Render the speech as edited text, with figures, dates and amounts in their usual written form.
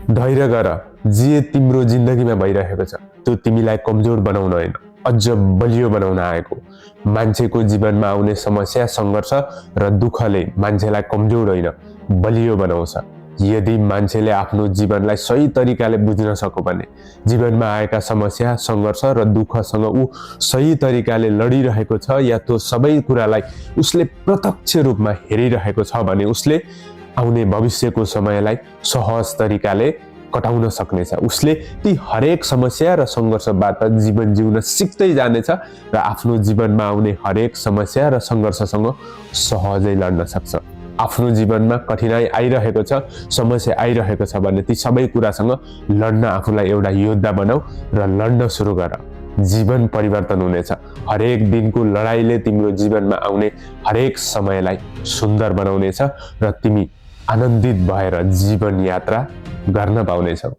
धैर्य गर। जे तिम्रो जिन्दगीमा भइरहेको छ त्यो तिमीलाई कमजोर बनाउन होइन, अझ बलियो बनाउन आएको। मान्छेको जीवनमा आउने समस्या, सङ्घर्ष र दुःखले मान्छेलाई कमजोर होइन, बलियो बनाउँछ। यदि मान्छेले आफ्नो जीवनलाई सही तरिकाले बुझ्न सक्यो भने जीवनमा आएका समस्या, सङ्घर्ष र दुःखसँग ऊ सही तरिकाले लडिरहेको छ या त्यो सबै कुरालाई उसले प्रत्यक्ष रूपमा हेरिरहेको छ भने उसले आउने भविष्यको समयलाई सहज तरिकाले कटाउन सक्नेछ। उसले ती हरेक समस्या र सङ्घर्षबाट जीवन जिउन सिक्दै जानेछ र आफ्नो जीवनमा आउने हरेक समस्या र सङ्घर्षसँग सहजै लड्न सक्छ। आफ्नो जीवनमा कठिनाइ आइरहेको छ, समस्या आइरहेको छ भने ती सबै कुरासँग लड्न आफूलाई एउटा योद्धा बनाऊ र लड्न सुरु गर। जीवन परिवर्तन हुनेछ। हरेक दिनको लडाइँले तिम्रो जीवनमा आउने हरेक समयलाई सुन्दर बनाउनेछ र तिमी आनन्दित भएर जीवन यात्रा गर्न पाउनेछौ।